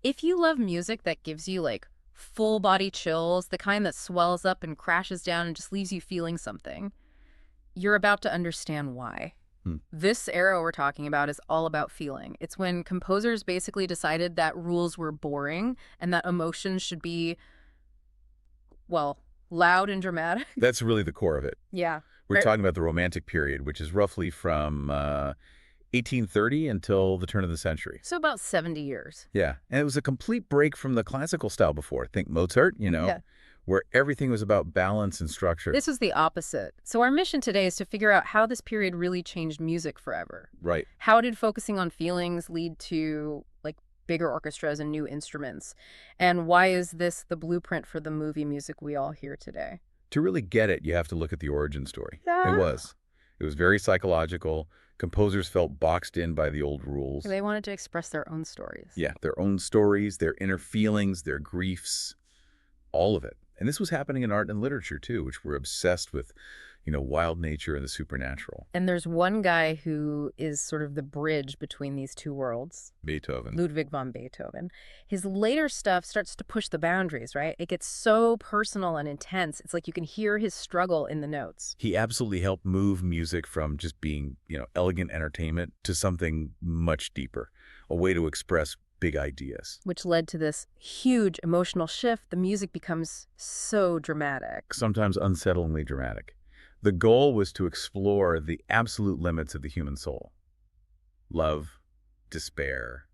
If you love music that gives you like full body chills, the kind that swells up and crashes down and just leaves you feeling something, you're about to understand why. Hmm. This era we're talking about is all about feeling. It's when composers basically decided that rules were boring and that emotions should be, well, loud and dramatic. That's really the core of it. Yeah. We're talking about the Romantic period, which is roughly from 1830 until the turn of the century. So about 70 years. Yeah, and it was a complete break from the classical style before. Think Mozart, Yeah. where everything was about balance and structure. This was the opposite. So our mission today is to figure out how this period really changed music forever. Right. How did focusing on feelings lead to like bigger orchestras and new instruments? And why is this the blueprint for the movie music we all hear today? To really get it, you have to look at the origin story. Yeah. It was. It was very psychological. Composers felt boxed in by the old rules. They wanted to express their own stories. Yeah, their own stories, their inner feelings, their griefs, all of it. And this was happening in art and literature, too, which were obsessed with, wild nature and the supernatural. And there's one guy who is sort of the bridge between these two worlds. Beethoven. Ludwig van Beethoven. His later stuff starts to push the boundaries, right? It gets so personal and intense. It's like you can hear his struggle in the notes. He absolutely helped move music from just being, elegant entertainment to something much deeper, a way to express big ideas. Which led to this huge emotional shift. The music becomes so dramatic. Sometimes unsettlingly dramatic. The goal was to explore the absolute limits of the human soul. Love, despair,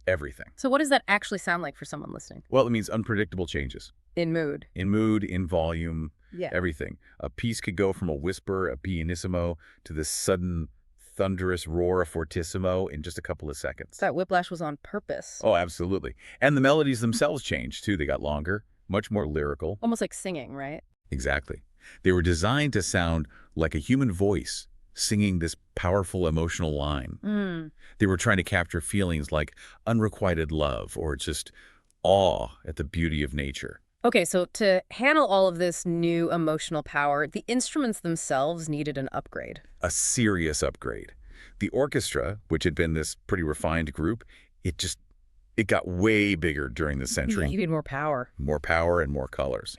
everything. So what does that actually sound like for someone listening? Well, it means unpredictable changes. In mood. In mood, in volume, Yeah. everything. A piece could go from a whisper, a pianissimo, to this sudden thunderous roar, a fortissimo, in just a couple of seconds. That whiplash was on purpose. Oh, absolutely. And the melodies themselves changed, too. They got longer, much more lyrical. Almost like singing, right? Exactly. They were designed to sound like a human voice singing this powerful emotional line. They were trying to capture feelings like unrequited love or just awe at the beauty of nature. Okay, so to handle all of this new emotional power, the instruments themselves needed an upgrade. A serious upgrade. The orchestra, which had been this pretty refined group, it got way bigger during the century. You need more power. More power and more colors.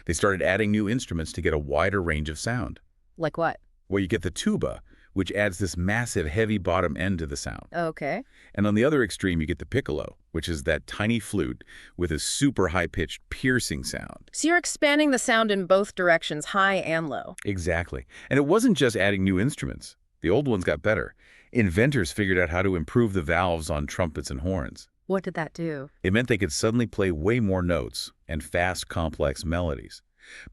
They started adding new instruments to get a wider range of sound. Like what? Well, you get the tuba, which adds this massive heavy bottom end to the sound. Okay. And on the other extreme, you get the piccolo, which is that tiny flute with a super high-pitched piercing sound. So you're expanding the sound in both directions, high and low. Exactly. And it wasn't just adding new instruments. The old ones got better. Inventors figured out how to improve the valves on trumpets and horns. What did that do? It meant they could suddenly play way more notes and fast, complex melodies.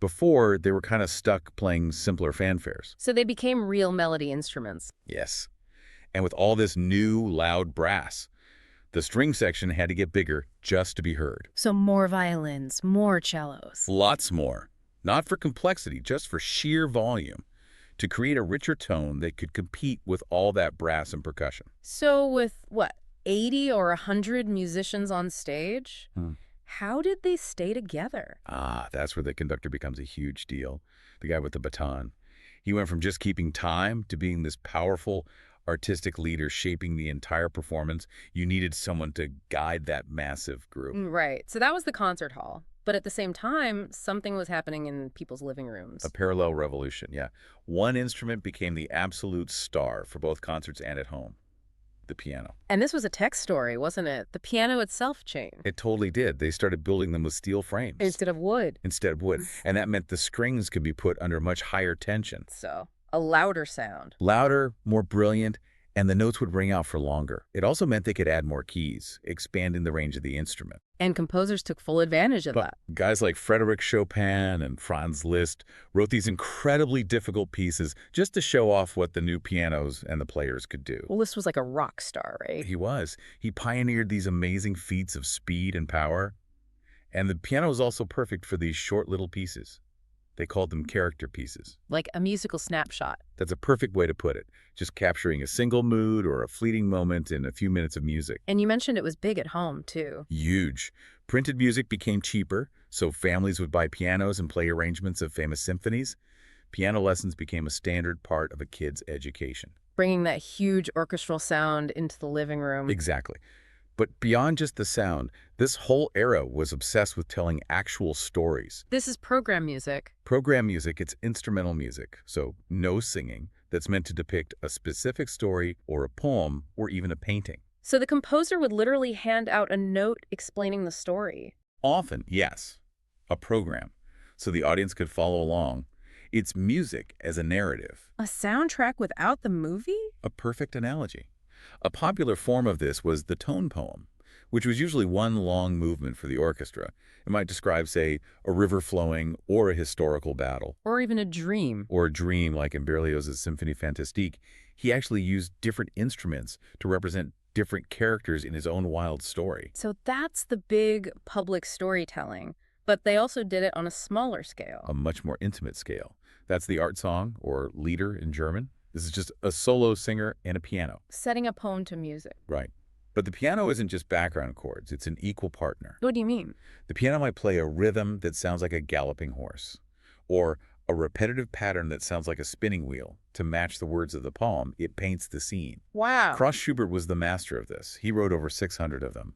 Before, they were kind of stuck playing simpler fanfares. So they became real melody instruments. Yes. And with all this new, loud brass, the string section had to get bigger just to be heard. So more violins, more cellos. Lots more. Not for complexity, just for sheer volume, to create a richer tone that could compete with all that brass and percussion. So with, what, 80 or 100 musicians on stage? How did they stay together? That's where the conductor becomes a huge deal. The guy with the baton. He went from just keeping time to being this powerful artistic leader shaping the entire performance. You needed someone to guide that massive group. Right. So that was the concert hall. But at the same time, something was happening in people's living rooms. A parallel revolution, yeah. One instrument became the absolute star for both concerts and at home. The piano. And this was a tech story, wasn't it? The piano itself changed. It totally did. They started building them with steel frames. Instead of wood. Instead of wood. And that meant the strings could be put under much higher tension. So, a louder sound. Louder, more brilliant, and the notes would ring out for longer. It also meant they could add more keys, expanding the range of the instrument. And composers took full advantage of that. Guys like Frédéric Chopin and Franz Liszt wrote these incredibly difficult pieces just to show off what the new pianos and the players could do. Well, Liszt was like a rock star, right? He was. He pioneered these amazing feats of speed and power. And the piano was also perfect for these short little pieces. They called them character pieces. Like a musical snapshot. That's a perfect way to put it. Just capturing a single mood or a fleeting moment in a few minutes of music. And you mentioned it was big at home, too. Huge. Printed music became cheaper, so families would buy pianos and play arrangements of famous symphonies. Piano lessons became a standard part of a kid's education. Bringing that huge orchestral sound into the living room. Exactly. But beyond just the sound, this whole era was obsessed with telling actual stories. This is program music. Program music, it's instrumental music, so no singing, that's meant to depict a specific story or a poem or even a painting. So the composer would literally hand out a note explaining the story. Often, yes, a program, so the audience could follow along. It's music as a narrative. A soundtrack without the movie? A perfect analogy. A popular form of this was the tone poem, which was usually one long movement for the orchestra. It might describe, say, a river flowing or a historical battle. Or even a dream. Or a dream like in Berlioz's Symphonie Fantastique. He actually used different instruments to represent different characters in his own wild story. So that's the big public storytelling. But they also did it on a smaller scale. A much more intimate scale. That's the art song, or Lieder in German. This is just a solo singer and a piano. Setting a poem to music. Right. But the piano isn't just background chords, it's an equal partner. What do you mean? The piano might play a rhythm that sounds like a galloping horse, or a repetitive pattern that sounds like a spinning wheel. To match the words of the poem, it paints the scene. Wow. Cross Schubert was the master of this. He wrote over 600 of them.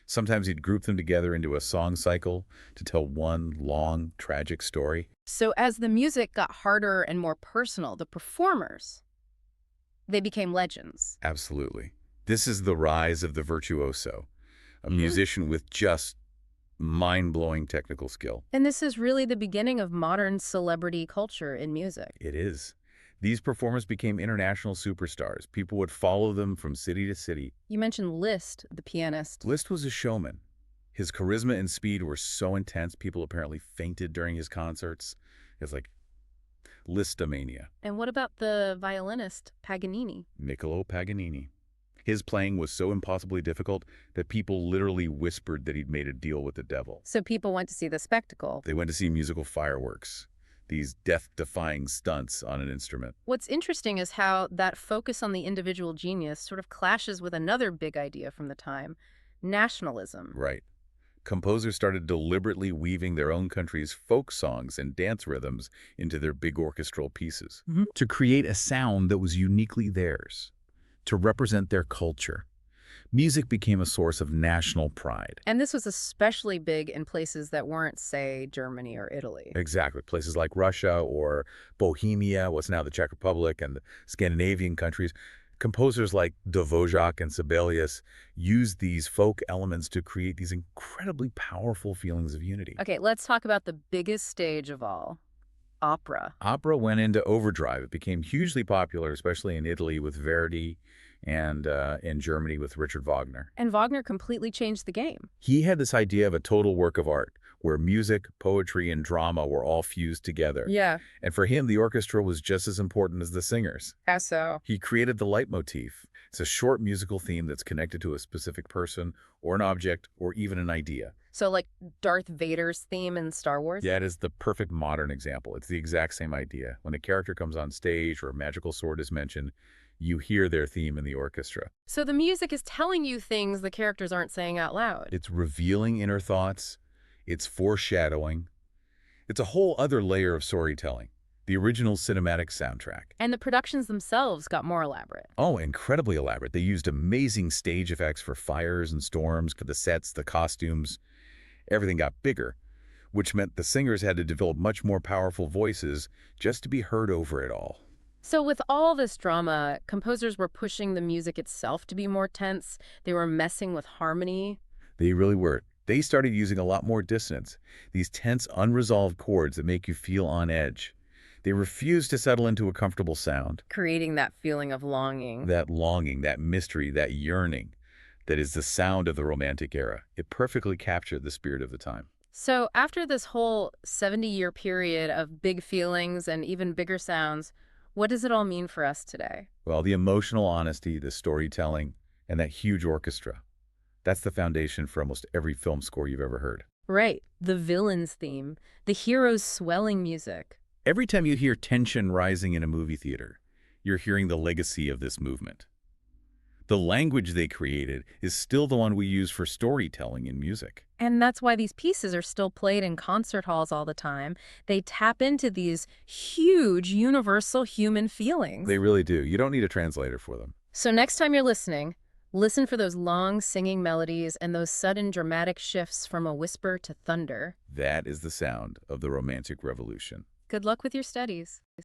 Sometimes he'd group them together into a song cycle to tell one long, tragic story. So as the music got harder and more personal, the performers, they became legends. Absolutely. This is the rise of the virtuoso, a musician with just mind-blowing technical skill. And this is really the beginning of modern celebrity culture in music. It is. These performers became international superstars. People would follow them from city to city. You mentioned Liszt, the pianist. Liszt was a showman. His charisma and speed were so intense, people apparently fainted during his concerts. It's like Listomania. And what about the violinist, Paganini? Niccolo Paganini. His playing was so impossibly difficult that people literally whispered that he'd made a deal with the devil. So people went to see the spectacle. They went to see musical fireworks, these death-defying stunts on an instrument. What's interesting is how that focus on the individual genius sort of clashes with another big idea from the time, nationalism. Right. Composers started deliberately weaving their own country's folk songs and dance rhythms into their big orchestral pieces to create a sound that was uniquely theirs, to represent their culture. Music became a source of national pride. And this was especially big in places that weren't, say, Germany or Italy. Exactly. Places like Russia or Bohemia, what's now the Czech Republic, and the Scandinavian countries. Composers like Dvořák and Sibelius used these folk elements to create these incredibly powerful feelings of unity. Okay, let's talk about the biggest stage of all, opera. Opera went into overdrive. It became hugely popular, especially in Italy with Verdi and in Germany with Richard Wagner. And Wagner completely changed the game. He had this idea of a total work of art where music, poetry, and drama were all fused together. Yeah. And for him, the orchestra was just as important as the singers. How so? He created the leitmotif. It's a short musical theme that's connected to a specific person or an object or even an idea. So like Darth Vader's theme in Star Wars? That is the perfect modern example. It's the exact same idea. When a character comes on stage or a magical sword is mentioned, you hear their theme in the orchestra. So the music is telling you things the characters aren't saying out loud. It's revealing inner thoughts. It's foreshadowing. It's a whole other layer of storytelling. The original cinematic soundtrack. And the productions themselves got more elaborate. Oh, incredibly elaborate. They used amazing stage effects for fires and storms, for the sets, the costumes. Everything got bigger, which meant the singers had to develop much more powerful voices just to be heard over it all. So with all this drama, composers were pushing the music itself to be more tense. They were messing with harmony. They really were. They started using a lot more dissonance, these tense, unresolved chords that make you feel on edge. They refused to settle into a comfortable sound. Creating that feeling of longing. That longing, that mystery, that yearning that is the sound of the Romantic era. It perfectly captured the spirit of the time. So after this whole 70-year period of big feelings and even bigger sounds, what does it all mean for us today? Well, the emotional honesty, the storytelling, and that huge orchestra. That's the foundation for almost every film score you've ever heard. Right. The villain's theme, the hero's swelling music. Every time you hear tension rising in a movie theater, you're hearing the legacy of this movement. The language they created is still the one we use for storytelling in music. And that's why these pieces are still played in concert halls all the time. They tap into these huge universal human feelings. They really do. You don't need a translator for them. So next time you're listening, Listen for those long singing melodies and those sudden dramatic shifts from a whisper to thunder. That is the sound of the Romantic Revolution. Good luck with your studies.